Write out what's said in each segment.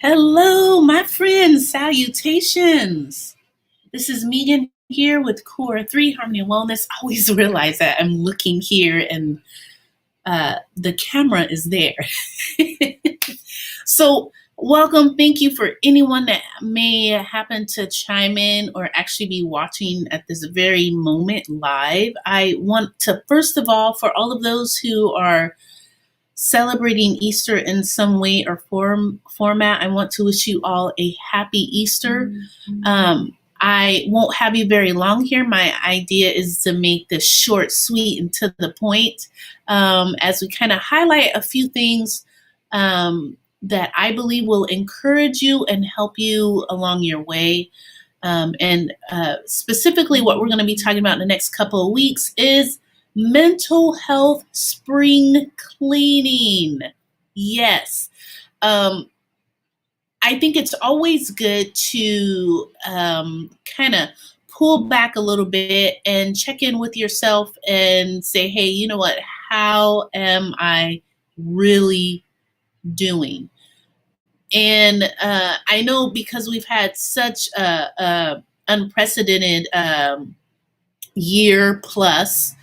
Hello, my friends. Salutations. This is Megan here with Core 3 Harmony and Wellness. I always realize that I'm looking here and the camera is there. So, welcome. Thank you for anyone that may happen to chime in or actually be watching at this very moment live. I want to, first of all, for all of those who are celebrating Easter in some way or format, I want to wish you all a happy Easter. I won't have you very long here. My idea is to make this short, sweet, and to the point as we kind of highlight a few things that I believe will encourage you and help you along your way. And specifically what we're going to be talking about in the next couple of weeks is mental health spring cleaning. Yes. I think it's always good to kind of pull back a little bit and check in with yourself and say, hey, you know what? How am I really doing? And I know because we've had such a unprecedented year plus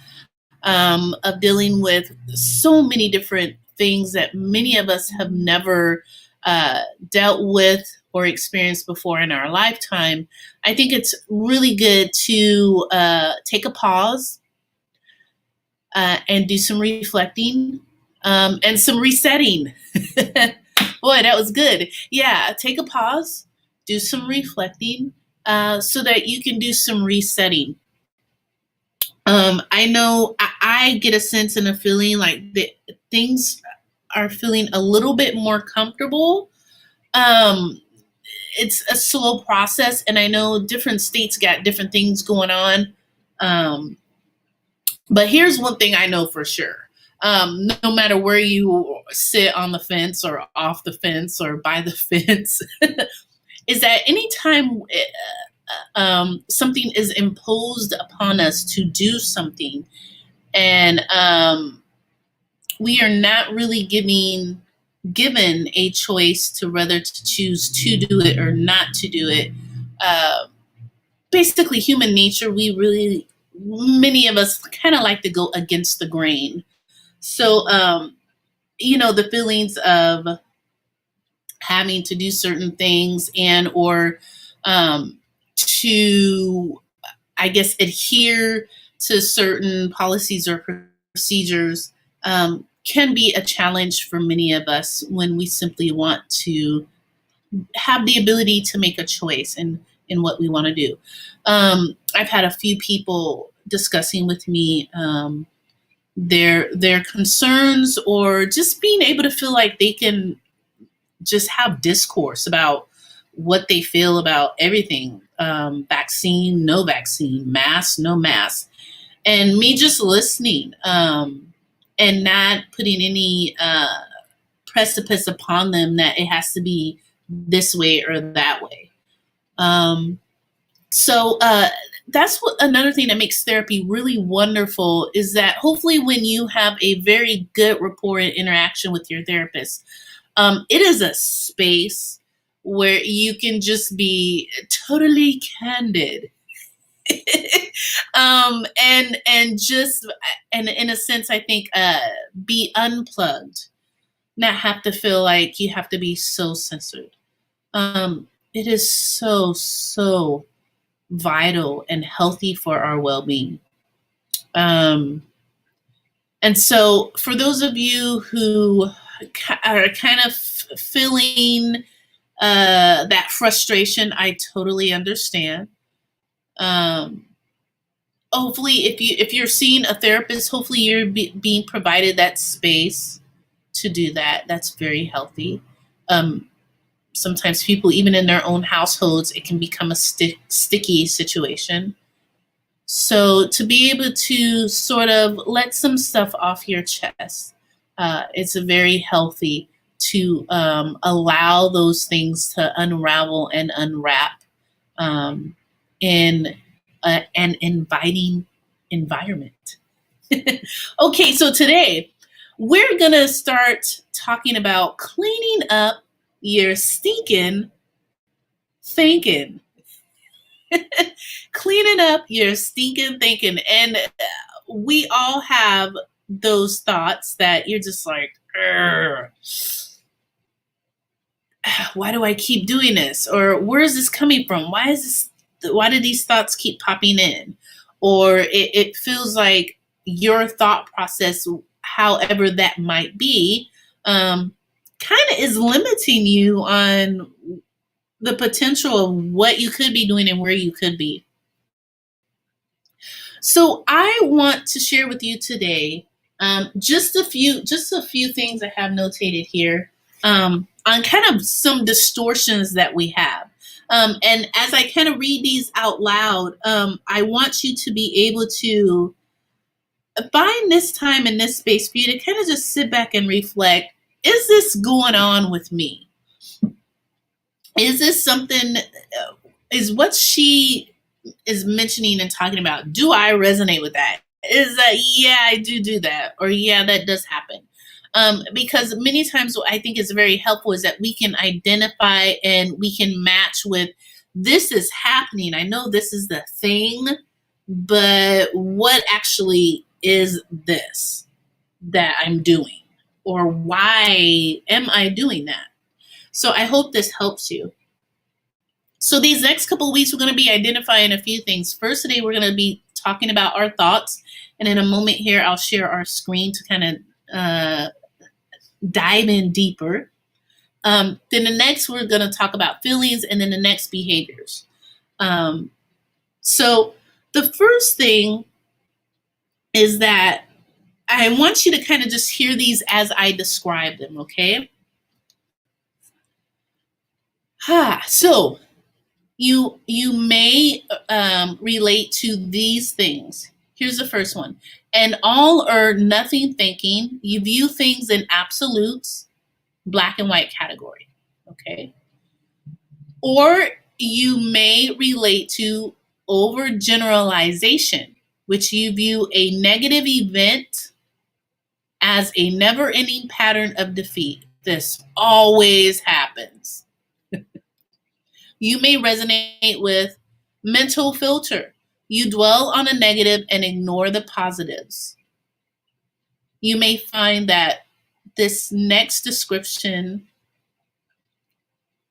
of dealing with so many different things that many of us have never dealt with or experienced before in our lifetime. I think it's really good to take a pause and do some reflecting and some resetting. Boy, that was good. Yeah, take a pause, do some reflecting so that you can do some resetting. I know I get a sense and a feeling like things are feeling a little bit more comfortable. It's a slow process, and I know different states got different things going on. But here's one thing I know for sure. No matter where you sit on the fence or off the fence or by the fence, is that anytime something is imposed upon us to do something and we are not really given a choice to whether to choose to do it or not to do it. Basically, human nature, many of us kind of like to go against the grain. So, the feelings of having to do certain things and or to, I guess, adhere to certain policies or procedures can be a challenge for many of us when we simply want to have the ability to make a choice in what we want to do. I've had a few people discussing with me their concerns or just being able to feel like they can just have discourse about what they feel about everything. Vaccine, no vaccine, mask, no mask. And me just listening and not putting any precipice upon them that it has to be this way or that way. So that's another thing that makes therapy really wonderful is that hopefully when you have a very good rapport and interaction with your therapist, it is a space where you can just be totally candid. And just and in a sense, I think be unplugged, not have to feel like you have to be so censored. It is so vital and healthy for our well-being. And so for those of you who are kind of feeling that frustration, I totally understand. Hopefully if you're seeing a therapist, hopefully you're being provided that space to do that. That's very healthy. Sometimes people, even in their own households, it can become a sticky situation. So to be able to sort of let some stuff off your chest, it's very healthy to allow those things to unravel and unwrap in an inviting environment. Okay, so today we're going to start talking about cleaning up you're stinkin thinkin. Cleaning up your stinking thinking. And we all have those thoughts that you're just like, why do I keep doing this? Or where is this coming from? Why do these thoughts keep popping in? Or it feels like your thought process, however that might be, kind of is limiting you on the potential of what you could be doing and where you could be. So I want to share with you today just a few things I have notated here on kind of some distortions that we have. And as I kind of read these out loud, I want you to be able to find this time and this space for you to kind of just sit back and reflect. Is this going on with me? Is this something, is what she is mentioning and talking about, do I resonate with that? Is that, yeah, I do that, or yeah, that does happen. Because many times what I think is very helpful is that we can identify and we can match with, this is happening. I know this is the thing, but what actually is this that I'm doing? Or why am I doing that? So I hope this helps you. So these next couple of weeks, we're going to be identifying a few things. First, today, we're going to be talking about our thoughts. And in a moment here, I'll share our screen to kind of dive in deeper. Then the next, we're going to talk about feelings, and then the next, behaviors. So the first thing is that I want you to kind of just hear these as I describe them, okay? So you may relate to these things. Here's the first one. An all or nothing thinking. You view things in absolutes, black and white category, okay? Or you may relate to overgeneralization, which you view a negative event as a never-ending pattern of defeat. This always happens. You may resonate with mental filter. You dwell on the negative and ignore the positives. You may find that this next description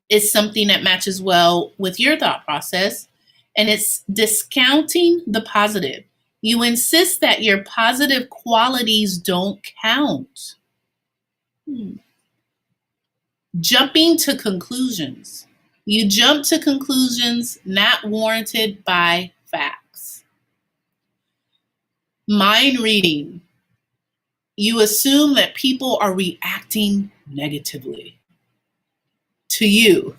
is something that matches well with your thought process, and it's discounting the positive. You insist that your positive qualities don't count. Jumping to conclusions. You jump to conclusions not warranted by facts. Mind reading. You assume that people are reacting negatively to you.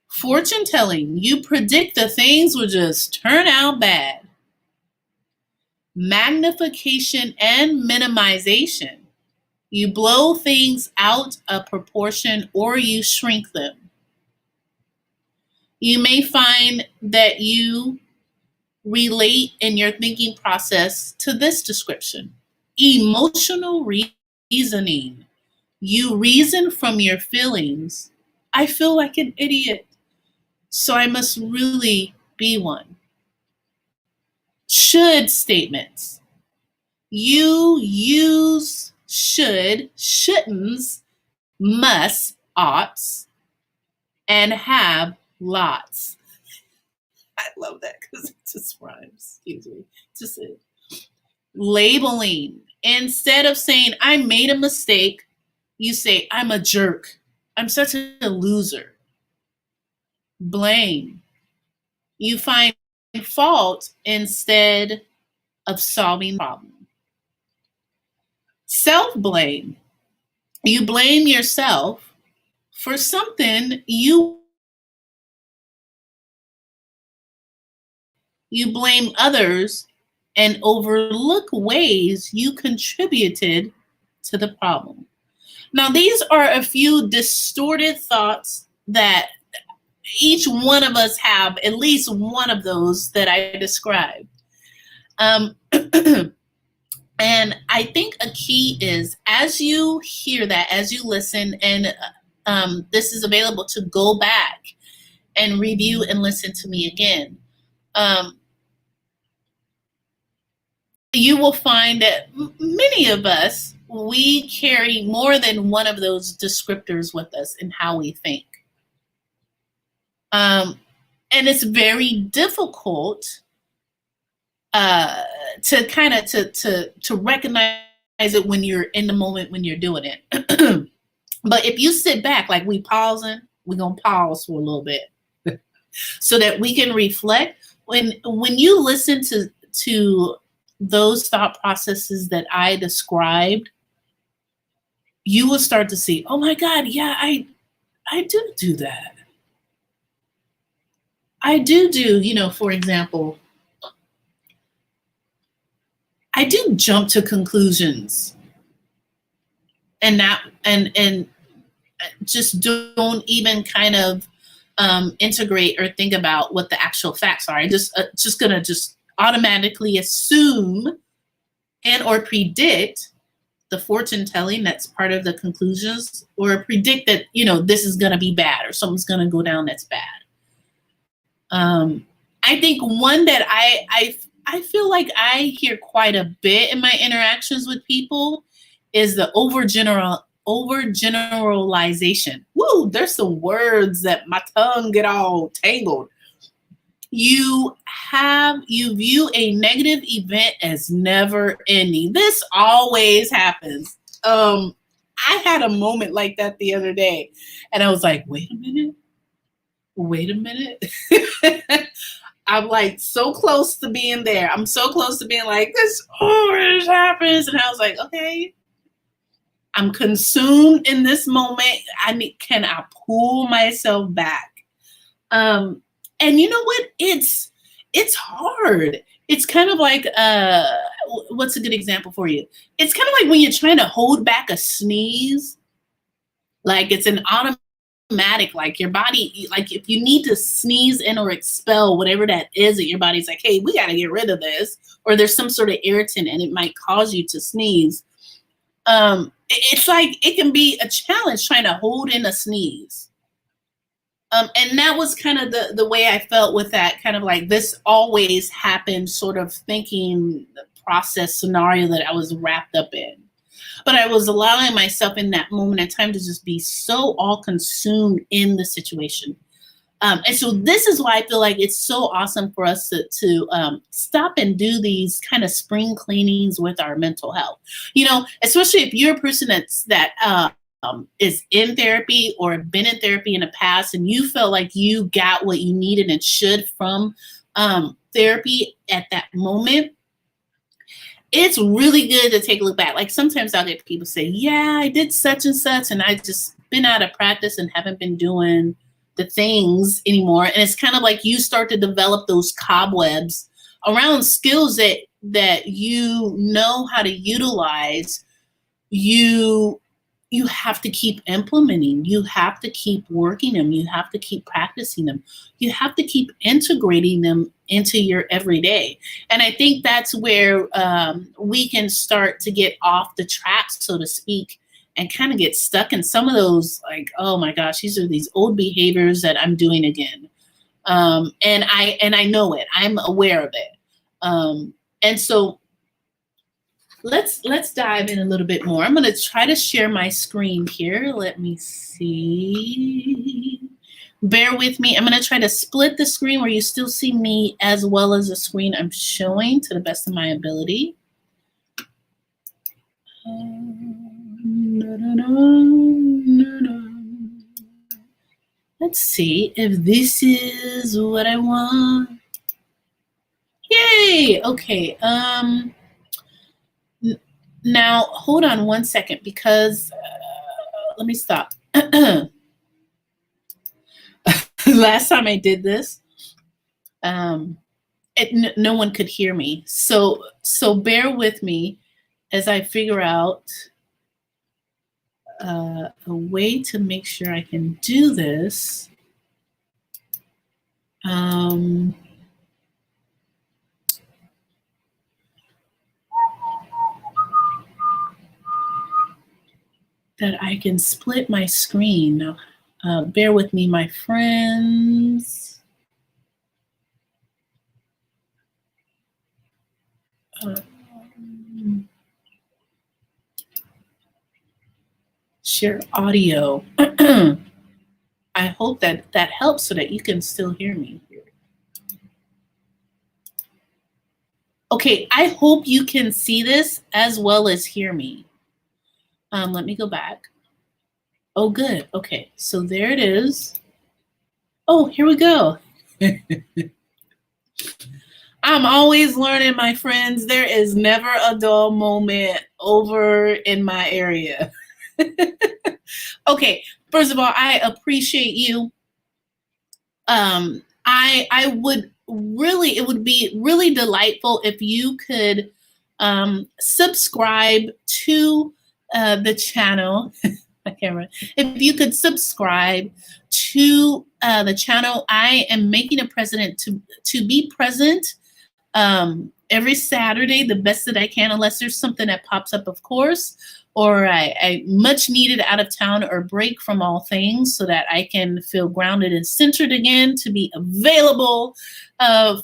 Fortune telling. You predict that things will just turn out bad. Magnification and minimization. You blow things out of proportion or you shrink them. You may find that you relate in your thinking process to this description. Emotional reasoning. You reason from your feelings. I feel like an idiot, so I must really be one. Should statements. You use should, shouldn'ts, must, oughts, and have lots. I love that because it just rhymes. Excuse me. Just it. Labeling. Instead of saying, I made a mistake, you say, I'm a jerk. I'm such a loser. Blame. You find fault instead of solving problem. Self-blame. You blame yourself for something you blame others and overlook ways you contributed to the problem. Now, these are a few distorted thoughts that each one of us have, at least one of those that I described. And I think a key is, as you hear that, as you listen, and this is available to go back and review and listen to me again. You will find that many of us, we carry more than one of those descriptors with us in how we think. And it's very difficult to kind of to recognize it when you're in the moment when you're doing it. But if you sit back, like we pausing, we're gonna pause for a little bit so that we can reflect. When you listen to those thought processes that I described, you will start to see, oh my God, yeah, I do that. I do, for example, I do jump to conclusions and just don't even kind of integrate or think about what the actual facts are. I just gonna just automatically assume and or predict the fortune telling that's part of the conclusions, or predict that this is gonna be bad or something's gonna go down that's bad. I think one that I feel like I hear quite a bit in my interactions with people is the overgeneralization. Woo, there's some words that my tongue get all tangled. You view a negative event as never ending. This always happens. I had a moment like that the other day, and I was like, wait a minute. I'm like so close to being there. I'm so close to being like, this always happens. And I was like, okay, I'm consumed in this moment. Can I pull myself back? And you know what? It's hard. It's kind of like, what's a good example for you? It's kind of like when you're trying to hold back a sneeze, like it's an automatic, like your body, like if you need to sneeze in or expel whatever that is, that your body's like, hey, we got to get rid of this, or there's some sort of irritant and it might cause you to sneeze. It's like it can be a challenge trying to hold in a sneeze. And that was kind of the way I felt with that, kind of like this always happened sort of thinking process scenario that I was wrapped up in. But I was allowing myself in that moment in time to just be so all consumed in the situation. And so this is why I feel like it's so awesome for us to stop and do these kind of spring cleanings with our mental health. Especially if you're a person that is in therapy or been in therapy in the past, and you felt like you got what you needed and should from therapy at that moment. It's really good to take a look back. Like sometimes I'll get people say, yeah, I did such and such, and I just been out of practice and haven't been doing the things anymore. And it's kind of like you start to develop those cobwebs around skills that you know how to utilize. You have to keep implementing. You have to keep working them. You have to keep practicing them. You have to keep integrating them into your everyday. And I think that's where we can start to get off the track, so to speak, and kind of get stuck in some of those, like, oh my gosh, these are these old behaviors that I'm doing again. And I know it. I'm aware of it. And so let's dive in a little bit more. I'm going to try to share my screen here. Let me see. Bear with me. I'm going to try to split the screen where you still see me as well as the screen I'm showing to the best of my ability. Let's see if this is what I want. Yay! Okay. Now, hold on one second, because let me stop. Last time I did this, no one could hear me. So bear with me as I figure out a way to make sure I can do this. that I can split my screen. Now, bear with me, my friends. Share audio. I hope that that helps so that you can still hear me. Okay, I hope you can see this as well as hear me. Let me go back. Oh, good. Okay, so there it is. Oh, here we go. I'm always learning, my friends. There is never a dull moment over in my area. Okay, first of all, I appreciate you. I would really, it would be really delightful if you could subscribe to the channel. I can't remember. If you could subscribe to the channel, I am making a present to be present every Saturday, the best that I can, unless there's something that pops up, of course, or I much needed out of town or break from all things so that I can feel grounded and centered again to be available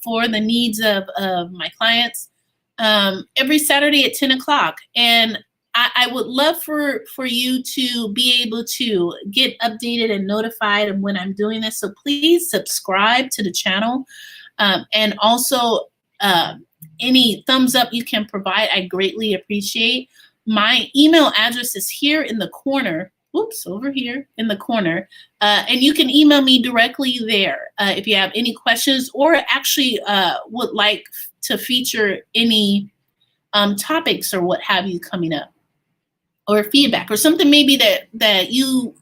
for the needs of my clients every Saturday at 10 o'clock. And I would love for you to be able to get updated and notified of when I'm doing this. So please subscribe to the channel. And also any thumbs up you can provide, I greatly appreciate. My email address is here in the corner. Oops, over here in the corner. And you can email me directly there if you have any questions or actually would like to feature any topics or what have you coming up, or feedback or something maybe that you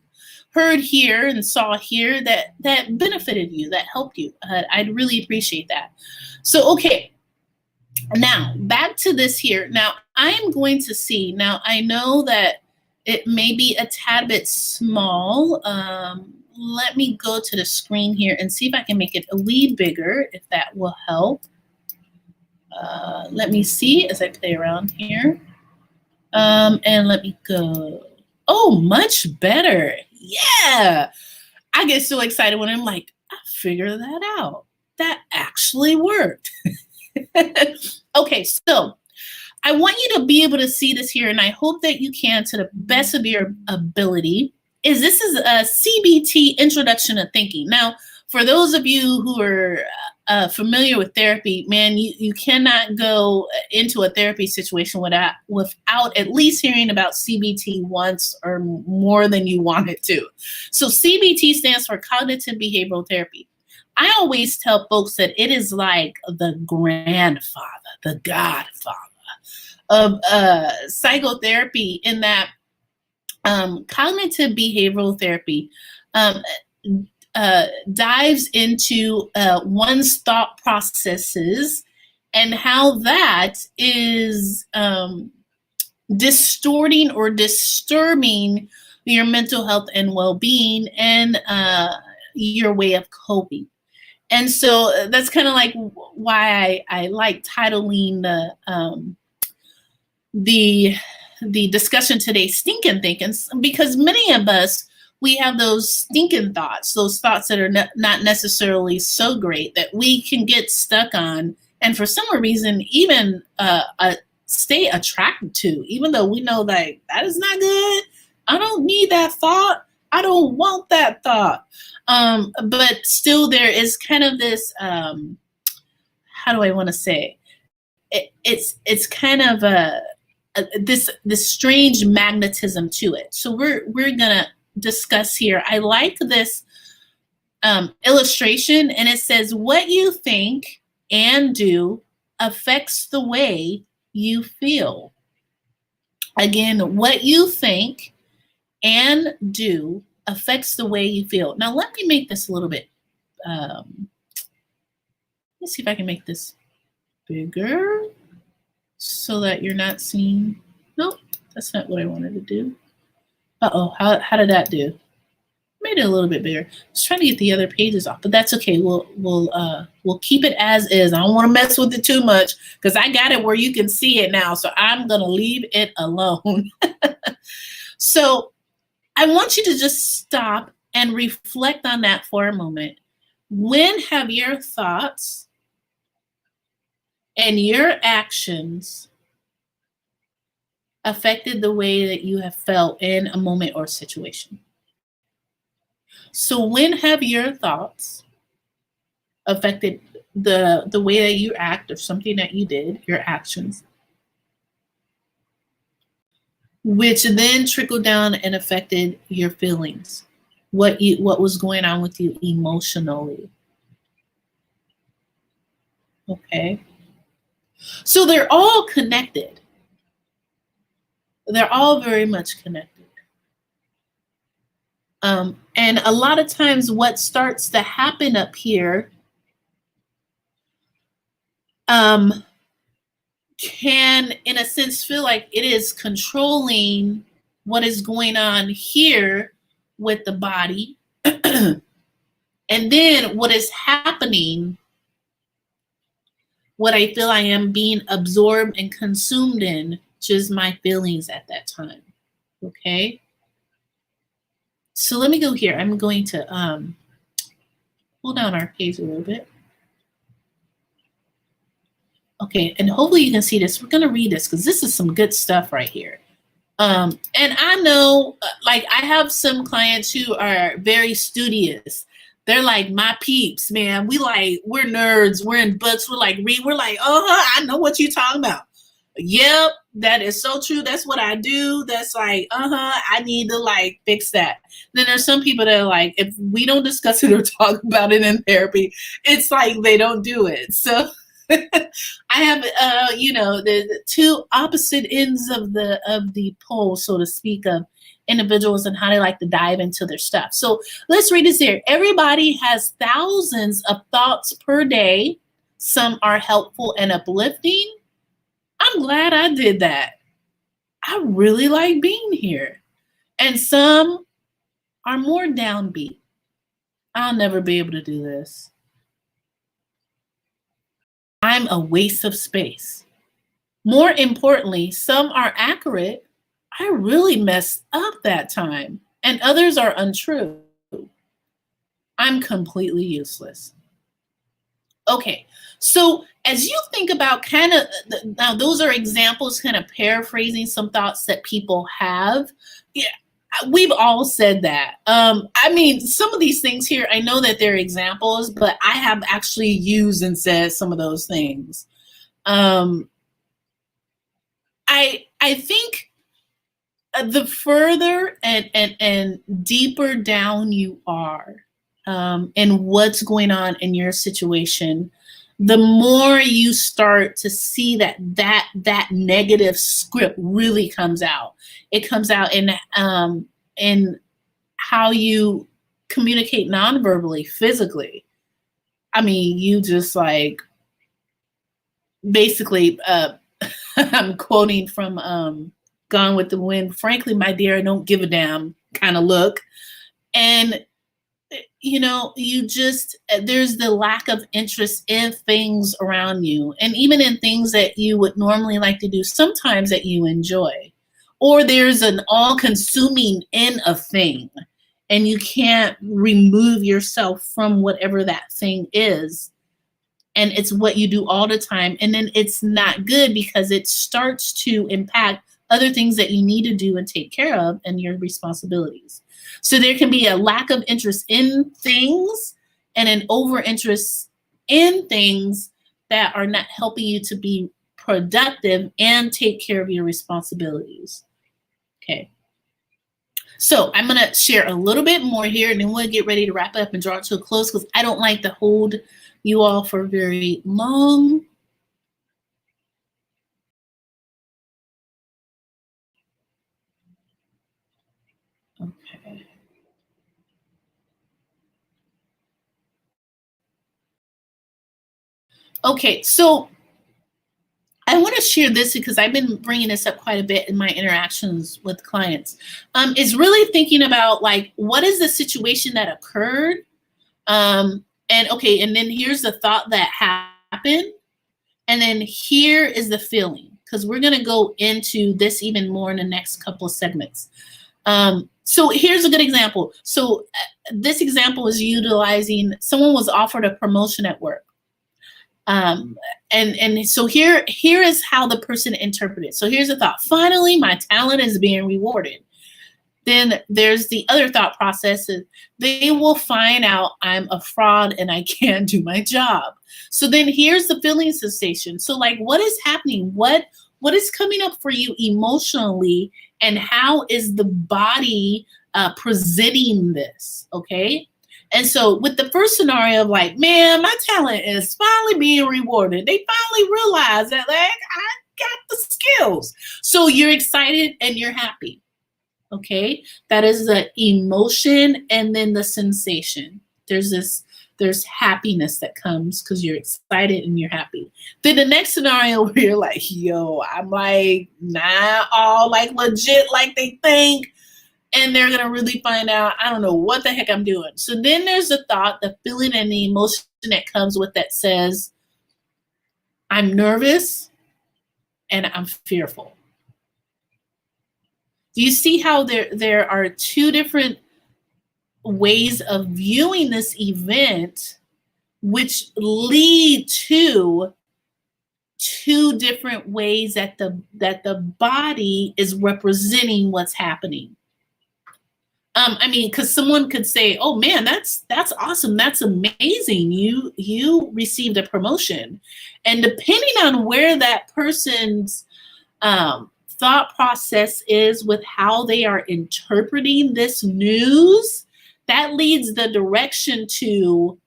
heard here and saw here that benefited you, that helped you. I'd really appreciate that. So, okay, now back to this here. Now I am going to see, now I know that it may be a tad bit small. Let me go to the screen here and see if I can make it a wee bigger, if that will help. Let me see as I play around here. And let me go. Oh, much better. Yeah. I get so excited when I'm like, I figured that out. That actually worked. Okay, so I want you to be able to see this here, and I hope that you can to the best of your ability. This is a CBT Introduction to Thinking. Now, for those of you who are familiar with therapy, man, you cannot go into a therapy situation without at least hearing about CBT once or more than you wanted to. So CBT stands for Cognitive Behavioral Therapy. I always tell folks that it is like the grandfather, the godfather of psychotherapy, in that cognitive behavioral therapy dives into one's thought processes and how that is distorting or disturbing your mental health and well-being and your way of coping. And so that's kind of like why I like titling the discussion today, Stinkin' Thinkin', because many of us, we have those stinking thoughts, those thoughts that are not necessarily so great that we can get stuck on, and for some reason even stay attracted to, even though we know that that is not good. I don't need that thought. I don't want that thought. But still there is kind of this, how do I want to say? It's kind of this strange magnetism to it. So we're gonna discuss here. I like this illustration, and it says, what you think and do affects the way you feel. Again, what you think and do affects the way you feel. Now, let me make this a little bit, let's see if I can make this bigger so that you're not seeing. Nope, that's not what I wanted to do. Uh-oh, how did that do? Made it a little bit bigger. I was trying to get the other pages off, but that's okay. We'll keep it as is. I don't want to mess with it too much because I got it where you can see it now. So I'm gonna leave it alone. So I want you to just stop and reflect on that for a moment. When have your thoughts and your actions affected the way that you have felt in a moment or situation? So when have your thoughts affected the way that you act or something that you did, your actions, which then trickled down and affected your feelings, what was going on with you emotionally? Okay. So they're all connected. They're all very much connected. And a lot of times what starts to happen up here um, can, in a sense, feel like it is controlling what is going on here with the body. And then what is happening, what I feel I am being absorbed and consumed in, just my feelings at that time. Okay. So let me go here. I'm going to pull down our page a little bit. Okay, and hopefully you can see this. We're going to read this because this is some good stuff right here. And I know, like, I have some clients who are very studious. They're like my peeps, man. We're nerds. We're in books. We're like, I know what you're talking about. Yep, that is so true. That's what I do. That's like, I need to like fix that. Then there's some people that are like, if we don't discuss it or talk about it in therapy, it's like they don't do it. So I have, the two opposite ends of the pole, so to speak, of individuals and how they like to dive into their stuff. So let's read this here. Everybody has thousands of thoughts per day. Some are helpful and uplifting. I'm glad I did that. I really like being here. And some are more downbeat. I'll never be able to do this. I'm a waste of space. More importantly, some are accurate. I really messed up that time. And others are untrue. I'm completely useless. Okay, so as you think about kind of, now those are examples, kind of paraphrasing some thoughts that people have. Yeah, we've all said that. I mean, some of these things here, I know that they're examples, but I have actually used and said some of those things. I think the further and deeper down you are and what's going on in your situation, the more you start to see that negative script really comes out. It comes out in how you communicate non-verbally, physically. I mean, you just like basically. I'm quoting from Gone with the Wind. Frankly, my dear, I don't give a damn kind of look. And you just, there's the lack of interest in things around you, and even in things that you would normally like to do sometimes that you enjoy. Or there's an all-consuming in a thing, and you can't remove yourself from whatever that thing is. And it's what you do all the time. And then it's not good because it starts to impact other things that you need to do and take care of and your responsibilities. So there can be a lack of interest in things and an over interest in things that are not helping you to be productive and take care of your responsibilities. Okay. So I'm going to share a little bit more here, and then we'll get ready to wrap up and draw it to a close because I don't like to hold you all for very long. Okay. Okay, so I want to share this because I've been bringing this up quite a bit in my interactions with clients. Is really thinking about like, what is the situation that occurred? And okay, and then here's the thought that happened. And then here is the feeling, because we're going to go into this even more in the next couple of segments. So here's a good example. So this example is utilizing someone was offered a promotion at work. And so here is how the person interpreted. So here's the thought. Finally, my talent is being rewarded. Then there's the other thought process. They will find out I'm a fraud and I can't do my job. So then here's the feeling sensation. So like, what is happening? What is coming up for you emotionally, and how is the body presenting this? Okay. And so with the first scenario of like, man, my talent is finally being rewarded. They finally realize that like I got the skills. So you're excited and you're happy. Okay, that is the emotion, and then the sensation. There's happiness that comes because you're excited and you're happy. Then the next scenario where you're like, yo, I'm like not all like legit like they think, and they're gonna really find out I don't know what the heck I'm doing. So then there's the thought, the feeling, and the emotion that comes with that says, I'm nervous and I'm fearful. Do you see how there are two different ways of viewing this event, which lead to two different ways that the body is representing what's happening? I mean, because someone could say, "Oh man, that's awesome, that's amazing. You received a promotion," and depending on where that person's thought process is with how they are interpreting this news, that leads the direction to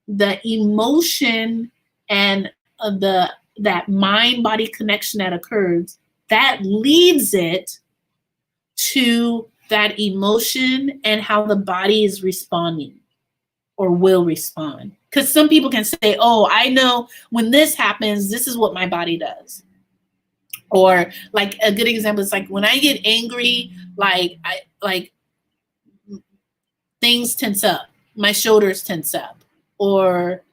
the emotion and the that mind body connection that occurs. That leads it to that emotion and how the body is responding or will respond. Because some people can say, "Oh, I know when this happens, this is what my body does." Or like a good example is like when I get angry, like I like things tense up, my shoulders tense up, or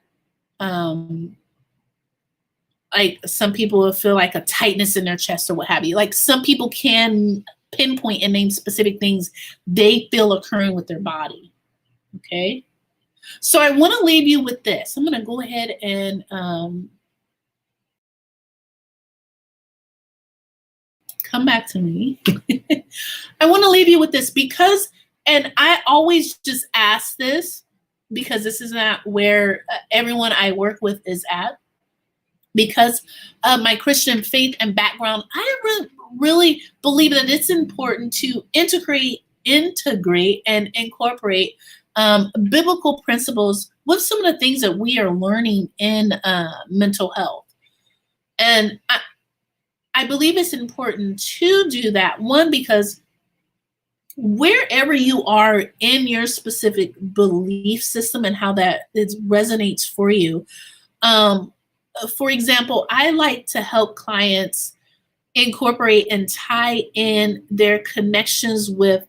like some people will feel like a tightness in their chest or what have you. Like some people can pinpoint and name specific things they feel occurring with their body. Okay. So I want to leave you with this. I'm going to go ahead and come back to me. I want to leave you with this because, and I always just ask this because this is not where everyone I work with is at. Because of my Christian faith and background, I really believe that it's important to integrate and incorporate biblical principles with some of the things that we are learning in mental health. And I believe it's important to do that. One, because wherever you are in your specific belief system and how that it resonates for you. For example, I like to help clients incorporate and tie in their connections with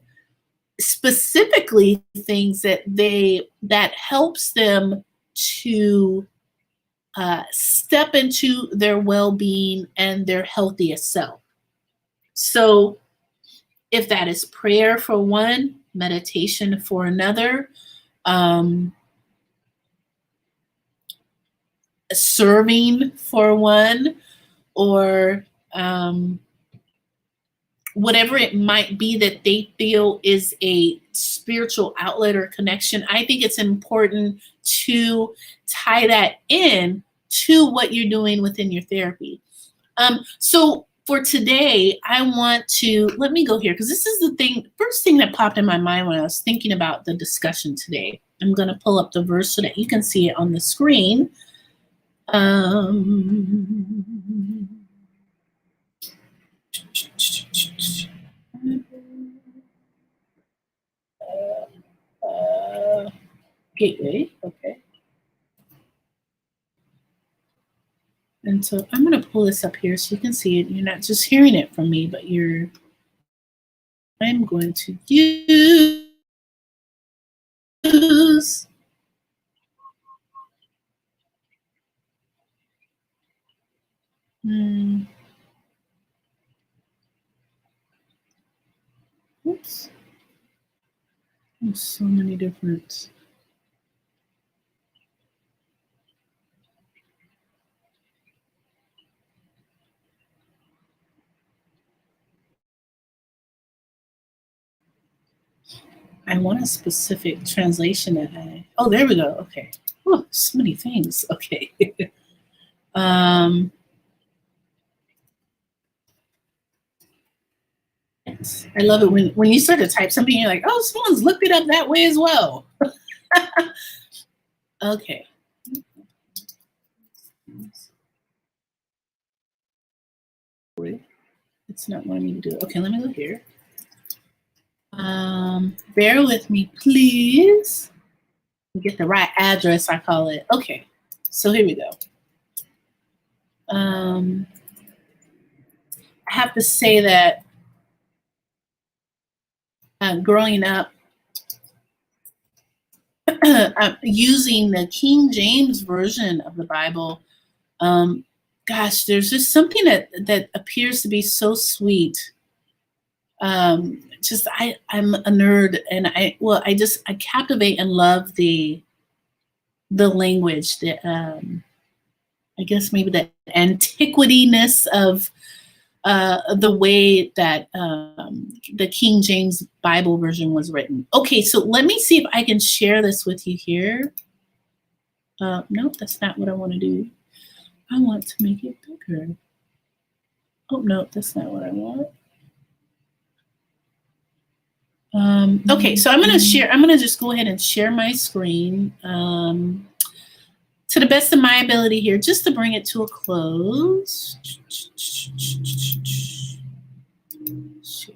specifically things that helps them to step into their well-being and their healthiest self. So if that is prayer for one, meditation for another, serving for one, or whatever it might be that they feel is a spiritual outlet or connection, I think it's important to tie that in to what you're doing within your therapy. So for today, I want to, let me go here because this is the first thing that popped in my mind when I was thinking about the discussion today. I'm going to pull up the verse so that you can see it on the screen. Gateway, okay. And so I'm going to pull this up here so you can see it. You're not just hearing it from me, but I'm going to use Oops. There's so many different. I want a specific translation that oh, there we go. Okay. Oh, so many things. Okay. Yes. I love it when you start to type something, you're like, oh, someone's looked it up that way as well. Okay. It's not wanting me to do it. Okay, let me go here. Bear with me, please. Get the right address, I call it. Okay, so here we go. I have to say that growing up, using the King James version of the Bible, gosh, there's just something that appears to be so sweet. I'm a nerd, and I captivate and love the language, that I guess maybe the antiquityness of the way that the King James Bible version was written. Okay, so let me see if I can share this with you here. Nope, that's not what I want to do. I want to make it bigger. Oh, no, that's not what I want. Okay, so I'm going to just go ahead and share my screen to the best of my ability here, just to bring it to a close. Share.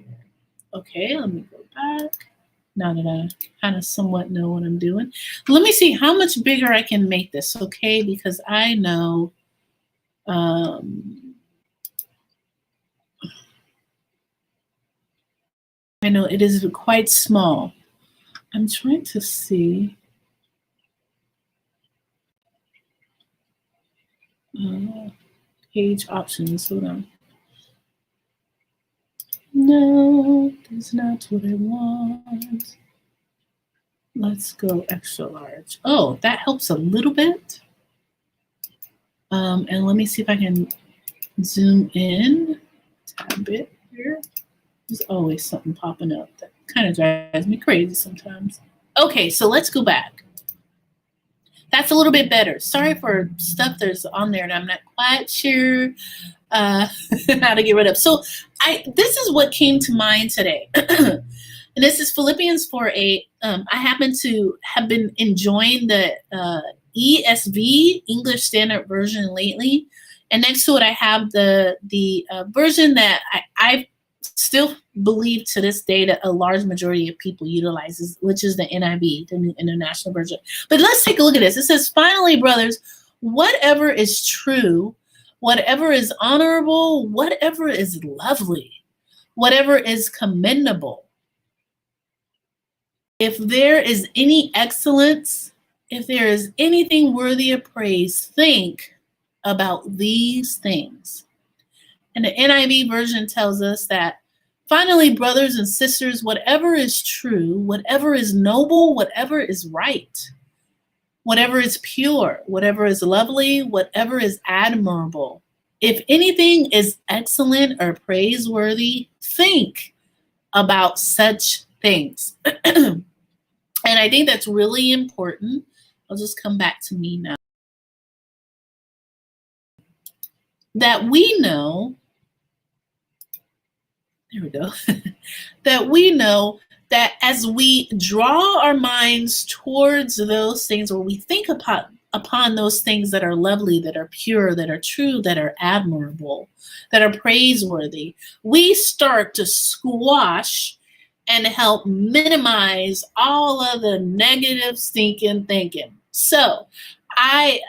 Okay, let me go back. Now that I kind of somewhat know what I'm doing. Let me see how much bigger I can make this, okay? Because I know it is quite small. I'm trying to see. Page options. Hold on. No, that's not what I want. Let's go extra large. Oh, that helps a little bit. And let me see if I can zoom in a bit here. There's always something popping up that kind of drives me crazy sometimes. Okay, so let's go back. That's a little bit better. Sorry for stuff that's on there that I'm not quite sure how to get rid of. So this is what came to mind today. And this is Philippians 4:8. I happen to have been enjoying the ESV, English Standard Version, lately. And next to it, I have the version that I still believe to this day that a large majority of people utilizes, which is the NIV, the New International Version. But let's take a look at this. It says, finally, brothers, whatever is true, whatever is honorable, whatever is lovely, whatever is commendable, if there is any excellence, if there is anything worthy of praise, think about these things. And the NIV version tells us that, finally, brothers and sisters, whatever is true, whatever is noble, whatever is right, whatever is pure, whatever is lovely, whatever is admirable, if anything is excellent or praiseworthy, think about such things. And I think that's really important. I'll just come back to me now. That we know, there we go, that we know that as we draw our minds towards those things, or we think upon those things that are lovely, that are pure, that are true, that are admirable, that are praiseworthy, we start to squash and help minimize all of the negative stinkin thinking. So I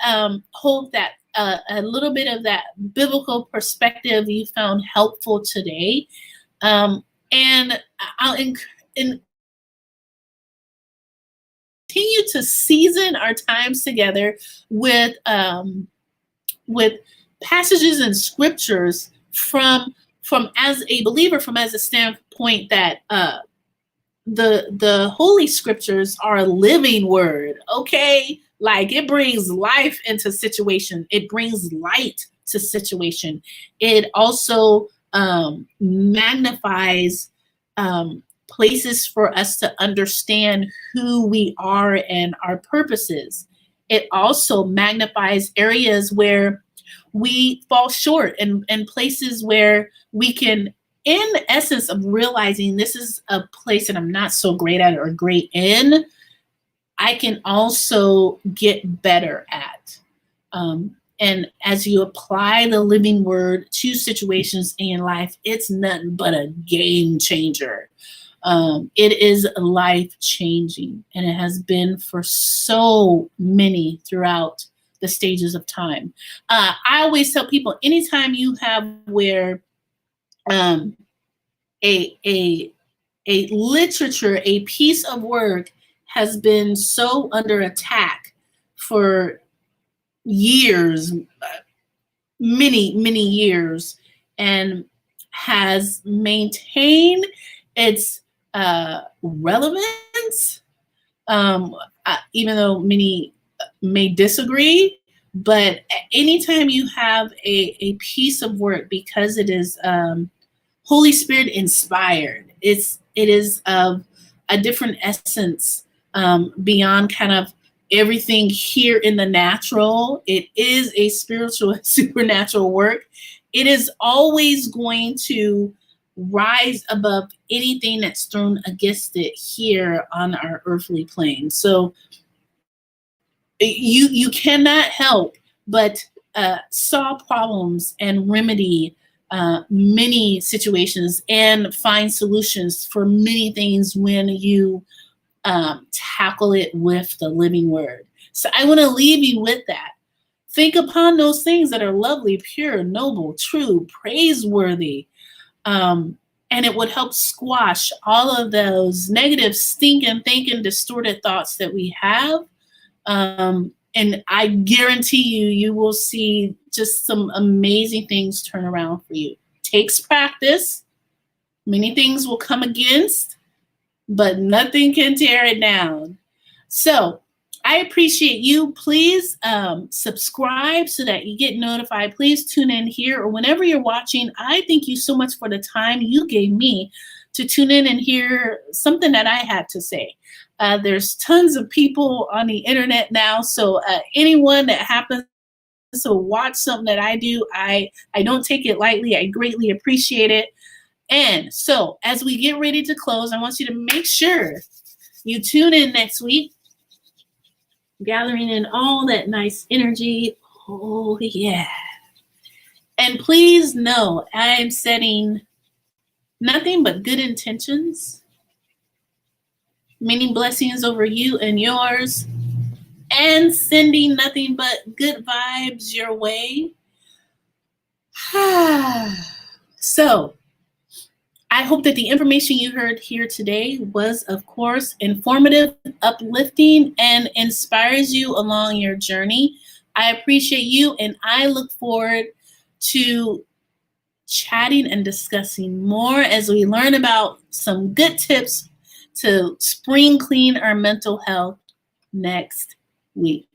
hope that a little bit of that biblical perspective you found helpful today. And I'll continue to season our times together with passages and scriptures from as a believer, from as a standpoint that the Holy Scriptures are a living word, okay? Like it brings life into situation. It brings light to situation. It also magnifies places for us to understand who we are and our purposes. It also magnifies areas where we fall short, and places where we can, in essence of realizing this is a place that I'm not so great at or great in, I can also get better at. And as you apply the living word to situations in your life, it's nothing but a game changer. It is life changing, and it has been for so many throughout the stages of time. I always tell people, anytime you have where um, a a literature, a piece of work has been so under attack for years, many years, and has maintained its relevance, even though many may disagree. But anytime you have a piece of work, because it is Holy Spirit inspired, it is of a different essence, beyond kind of everything here in the natural. It is a spiritual, supernatural work. It is always going to rise above anything that's thrown against it here on our earthly plane. So you cannot help but solve problems and remedy many situations and find solutions for many things when you tackle it with the living word. So I want to leave you with that. Think upon those things that are lovely, pure, noble, true, praiseworthy. And it would help squash all of those negative, stinking, thinking, distorted thoughts that we have. And I guarantee you, you will see just some amazing things turn around for you. Takes practice. Many things will come against, but nothing can tear it down. So I appreciate you. Please subscribe so that you get notified. Please tune in here or whenever you're watching. I thank you so much for the time you gave me to tune in and hear something that I had to say. There's tons of people on the internet now, so anyone that happens to watch something that I do, I don't take it lightly. I greatly appreciate it. And so as we get ready to close, I want you to make sure you tune in next week, gathering in all that nice energy. Oh, yeah. And please know I am setting nothing but good intentions, many blessings over you and yours, and sending nothing but good vibes your way. So I hope that the information you heard here today was, of course, informative, uplifting, and inspires you along your journey. I appreciate you, and I look forward to chatting and discussing more as we learn about some good tips to spring clean our mental health next week.